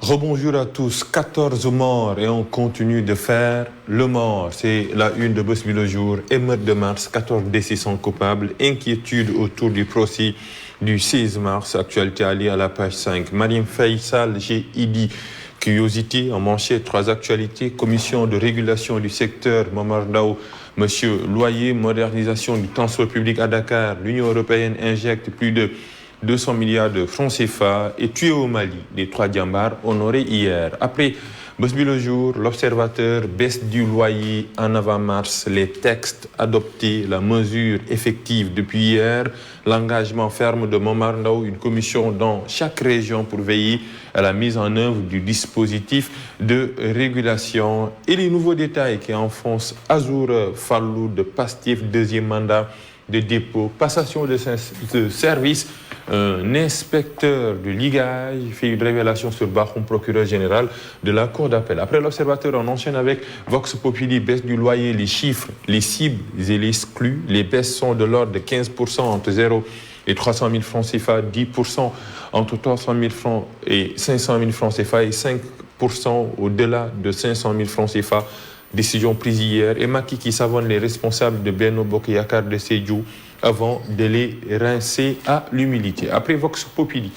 Rebonjour à tous. 14 morts et on continue de faire le mort. C'est la une de Bës Bi Le Jour. Émeute de mars, 14 décisions coupables. Inquiétude autour du procès du 16 mars. Actualité à lire à la page 5. Marième Faye Sall, GID. Curiosité en manchette, 3 actualités. Commission de régulation du secteur, Momar Ndao. Monsieur Loyer, modernisation du transport public à Dakar. L'Union européenne injecte plus de 200 milliards de francs CFA et tués au Mali. Les 3 diambars honorés hier. Après Bës Bi Le Jour, l'Observateur, baisse du loyer en avant-mars, les textes adoptés, la mesure effective depuis hier, l'engagement ferme de Momar Ndao, une commission dans chaque région pour veiller à la mise en œuvre du dispositif de régulation et les nouveaux détails qui enfoncent Azour Fallou de Pastef, deuxième mandat de dépôt, passation de service. Un inspecteur de ligage fait une révélation sur Bakhoum, procureur général de la Cour d'appel. Après l'Observateur, on enchaîne avec Vox Populi, baisse du loyer, les chiffres, les cibles et les exclus. Les baisses sont de l'ordre de 15% entre 0 et 300 000 francs CFA, 10% entre 300 000 francs et 500 000 francs CFA et 5% au-delà de 500 000 francs CFA. Décision prise hier. Et Macky qui savonne les responsables de Benno Bokk Yakaar de Sédhiou avant de les rincer à l'humilité. Après Vox Populi,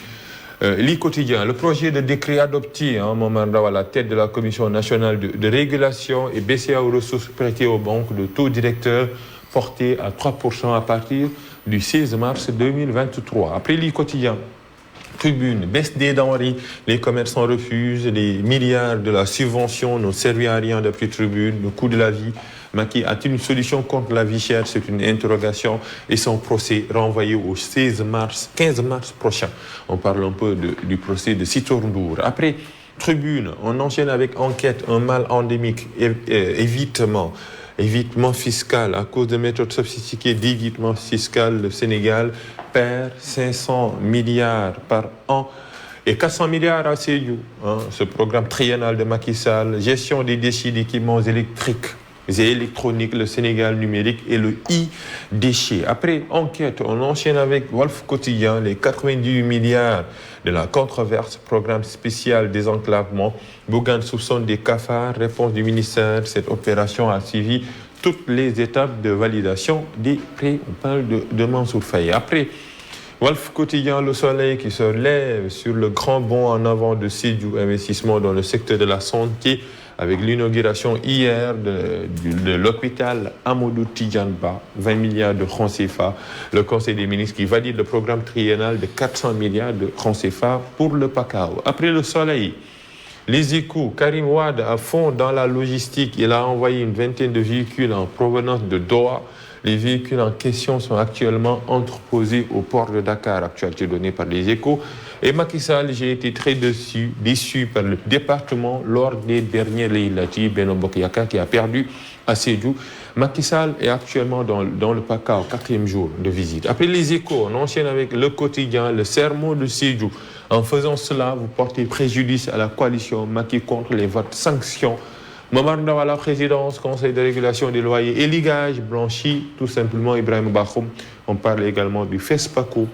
l'I Quotidien, le projet de décret adopté, Momar Ndao à la tête de la Commission nationale de régulation et BCA aux ressources prêtées aux banques, le taux directeur porté à 3% à partir du 16 mars 2023. Après l'I Quotidien, Tribune, baisse des denrées, les commerçants refusent, les milliards de la subvention n'ont servi à rien d'après Tribune, le coût de la vie. Macky a-t-il une solution contre la vie chère? C'est une interrogation et son procès renvoyé au 15 mars prochain. On parle un peu du procès de Sitor Ndour. Après Tribune, on enchaîne avec enquête, un mal endémique, évitement fiscal. À cause de méthodes sophistiquées d'évitement fiscal, le Sénégal perd 500 milliards par an et 400 milliards à Sédhiou. Ce programme triennal de Macky Sall, gestion des déchets d'équipements électriques et électroniques, le Sénégal numérique et le e-déchet. Après enquête, on enchaîne avec Walf Quotidien, les 98 milliards de la controverse, programme spécial désenclavement. Bougane soupçonne des cafards, réponse du ministère. Cette opération a suivi toutes les étapes de validation des prêts. On parle de Mansour Faye. Après Walf Quotidien, Le Soleil qui se lève sur le grand bond en avant de Sédhiou, investissement dans le secteur de la santé, avec l'inauguration hier de l'hôpital Amadou Tidiane Ba, 20 milliards de francs CFA. Le Conseil des ministres qui valide le programme triennal de 400 milliards de francs CFA pour le PACAO. Après Le Soleil, Les Échos, Karim Wade à fond dans la logistique. Il a envoyé une vingtaine de véhicules en provenance de Doha. Les véhicules en question sont actuellement entreposés au port de Dakar, actualité donnée par Les Échos. Et Macky Sall, j'ai été très déçu par le département lors des dernières législatives. Benno Bokk Yakaar qui a perdu à Sédhiou. Macky Sall est actuellement dans le PACA au 4e jour de visite. Après Les Échos, on enchaîne avec Le Quotidien, le sermon de Sédhiou. En faisant cela, vous portez préjudice à la coalition Macky contre les votes sanctions. Momar Ndao à la présidence, Conseil de régulation des loyers et ligage blanchi, tout simplement Ibrahima Bakhoum. On parle également du FESPACO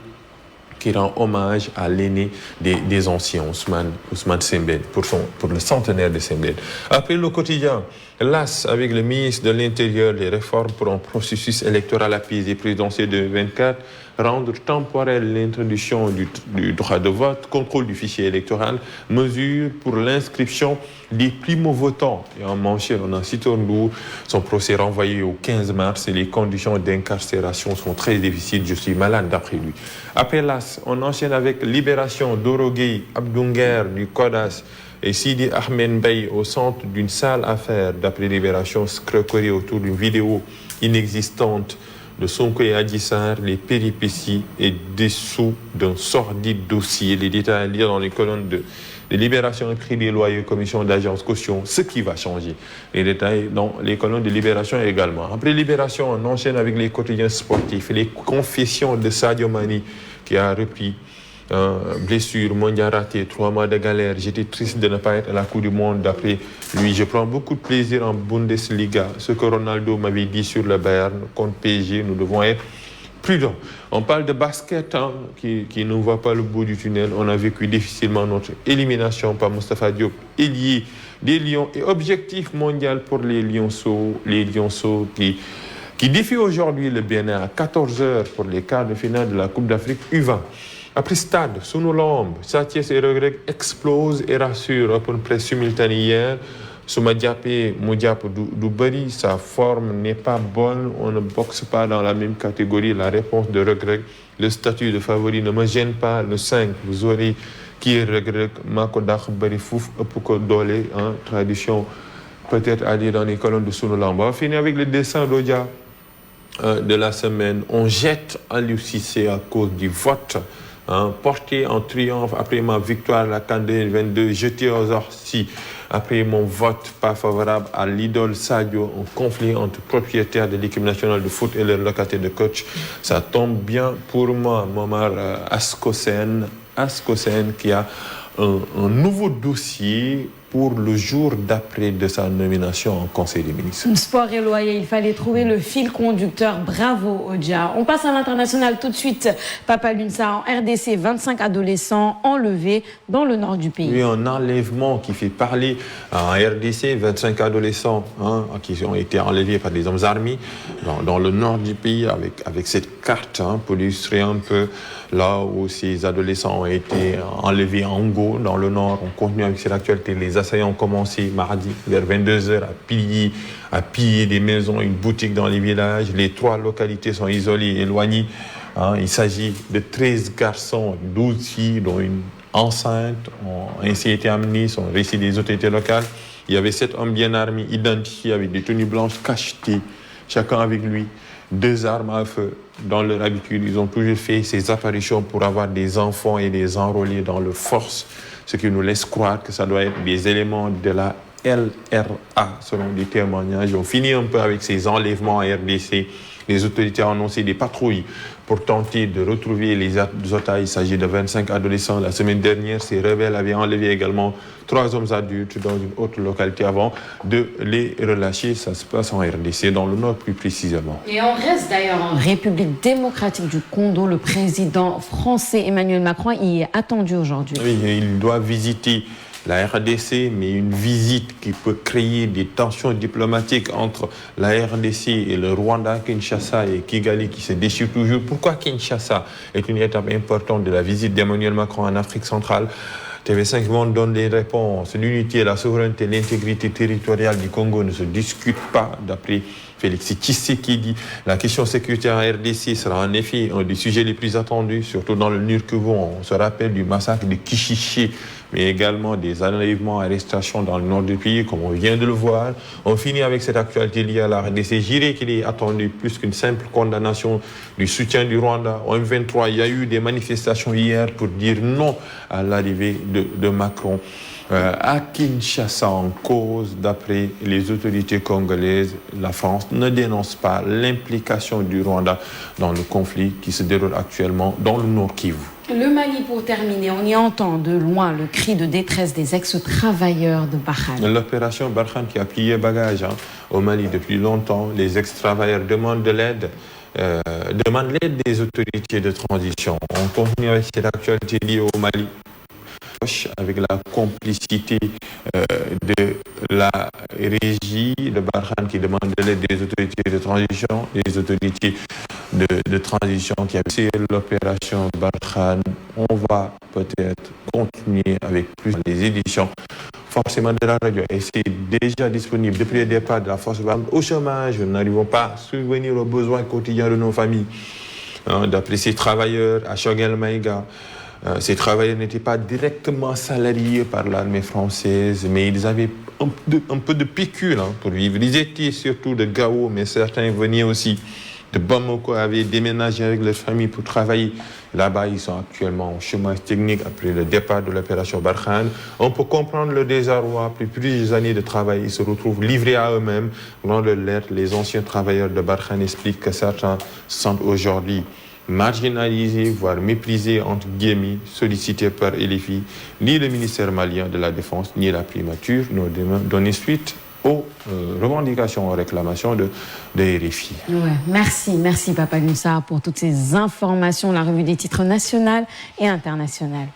qui rend hommage à l'aîné des anciens, Ousmane Sembène, pour le centenaire de Sembène. Après Le Quotidien, l'AS avec le ministre de l'Intérieur, les réformes pour un processus électoral apaisé présidentiel de 2024, rendre temporelle l'introduction du droit de vote, contrôle du fichier électoral, mesures pour l'inscription des primo-votants. Et en manchette, on a Sitor Ndour, son procès renvoyé au 15 mars et les conditions d'incarcération sont très difficiles. Je suis malade d'après lui. Après l'AS, on enchaîne avec Libération, Doro Gueye, Abdounger du CODAS et Sidi Ahmed Bey au centre d'une sale affaire. D'après Libération, scroquerie autour d'une vidéo inexistante de Sonko et Adji Sarr, les péripéties et dessous d'un sordide dossier. Les détails à lire dans les colonnes de Libération, prix des loyers, commission d'agence, caution, ce qui va changer. Les détails dans les colonnes de Libération également. Après Libération, on enchaîne avec les quotidiens sportifs, les confessions de Sadio Mané qui a repris blessure, mondial raté, 3 mois de galère. J'étais triste de ne pas être à la Coupe du Monde. D'après lui, je prends beaucoup de plaisir en Bundesliga. Ce que Ronaldo m'avait dit sur le Bayern contre PSG, nous devons être prudent. On parle de basket qui ne voit pas le bout du tunnel. On a vécu difficilement notre élimination par Moustapha Diop, ailier des Lions et objectif mondial pour les Lionceaux qui défient aujourd'hui le Bénin à 14h pour les quarts de finale de la Coupe d'Afrique U20. Après stade, sous nos lombes, Sa Thiès et Reug Reug explosent et rassurent. Open press simultané hier. Souma Diapé, Modiap Doubari, sa forme n'est pas bonne. On ne boxe pas dans la même catégorie. La réponse de Reug Reug, le statut de favori ne me gêne pas. Le 5, vous aurez qui est Reug Reug, Mako Dak Bari Fouf, Epoko Dole, tradition peut-être aller dans les colonnes de Sunu Lamb. On finit avec le dessin d'Odia de la semaine. On jette Aliou Cissé à cause du vote. Porté en triomphe après ma victoire à la CAN 2022, jeté aux orties après mon vote pas favorable à l'idole Sadio, un conflit entre propriétaires de l'équipe nationale de foot et leur locataire de coach. Ça tombe bien pour moi, Momar Askosen qui a un nouveau dossier pour le jour d'après de sa nomination en Conseil des ministres. Sport et loyer, il fallait trouver le fil conducteur. Bravo, Odia. On passe à l'international tout de suite. Papa Lunsa, en RDC, 25 adolescents enlevés dans le nord du pays. Oui, un enlèvement qui fait parler en RDC, 25 adolescents qui ont été enlevés par des hommes armés dans le nord du pays avec cette carte pour illustrer un peu là où ces adolescents ont été enlevés en Go, dans le nord. On continue avec cette actualité. Les assaillants ont commencé mardi vers 22h à piller des maisons, une boutique dans les villages. Les 3 localités sont isolées, éloignées. Il s'agit de 13 garçons, 12 filles, dont une enceinte, ont ainsi été amenés, sont récits des autorités locales. Il y avait 7 hommes bien armés, identifiés avec des tenues blanches cachetées, chacun avec lui 2 armes à feu. Dans leur habitude, ils ont toujours fait ces apparitions pour avoir des enfants et des enrôlés dans leurs forces, ce qui nous laisse croire que ça doit être des éléments de la LRA, selon des témoignages. On finit un peu avec ces enlèvements à RDC. Les autorités ont annoncé des patrouilles pour tenter de retrouver les otages. Il s'agit de 25 adolescents. La semaine dernière, ces rebelles avaient enlevé également 3 hommes adultes dans une autre localité avant de les relâcher. Ça se passe en RDC, dans le nord plus précisément. Et on reste d'ailleurs en République démocratique du Congo. Le président français Emmanuel Macron y est attendu aujourd'hui. Oui, il doit visiter la RDC, mais une visite qui peut créer des tensions diplomatiques entre la RDC et le Rwanda, Kinshasa et Kigali qui se déchirent toujours. Pourquoi Kinshasa est une étape importante de la visite d'Emmanuel Macron en Afrique centrale? TV5 Monde donne les réponses. L'unité, la souveraineté, l'intégrité territoriale du Congo ne se discutent pas, d'après Félix Tshisekedi. La question sécuritaire en RDC sera en effet un des sujets les plus attendus, surtout dans le Nord-Kivu. On se rappelle du massacre de Kichiché, mais également des enlèvements, arrestations dans le nord du pays, comme on vient de le voir. On finit avec cette actualité liée à la RDC. Je dirais qu'il est attendu plus qu'une simple condamnation du soutien du Rwanda. Au M23, il y a eu des manifestations hier pour dire non à l'arrivée de Macron. À Kinshasa, en cause, d'après les autorités congolaises, la France ne dénonce pas l'implication du Rwanda dans le conflit qui se déroule actuellement dans le Nord Kivu. Le Mali, pour terminer, on y entend de loin le cri de détresse des ex-travailleurs de Barkhane. L'opération Barkhane qui a plié bagage au Mali depuis longtemps. Les ex-travailleurs demandent de l'aide. Demandent l'aide des autorités de transition. On continue avec cette actualité liée au Mali, avec la complicité de la régie de Barkhane qui demande de l'aide des autorités de transition, des autorités de transition qui a fait l'opération Barkhane. On va peut-être continuer avec plus les éditions forcément de la radio. Et c'est déjà disponible depuis le départ de la force au chômage. Nous n'arrivons pas à subvenir aux besoins quotidiens de nos familles. D'après ces travailleurs à Choguel Maïga, ces travailleurs n'étaient pas directement salariés par l'armée française, mais ils avaient un peu de pécule pour vivre. Ils étaient surtout de Gao, mais certains venaient aussi de Bamako, avaient déménagé avec leur famille pour travailler. Là-bas, ils sont actuellement au chômage technique après le départ de l'opération Barkhane. On peut comprendre le désarroi. Après plusieurs années de travail, ils se retrouvent livrés à eux-mêmes. Dans leur lettre, les anciens travailleurs de Barkhane expliquent que certains se sentent aujourd'hui marginalisés, voire méprisés, entre guillemets, sollicités par LFI. Ni le ministère malien de la Défense, ni la primature n'ont donné suite aux revendications, aux réclamations de RFI. Ouais, merci Papa Alioune Sarr pour toutes ces informations, la revue des titres nationales et internationales.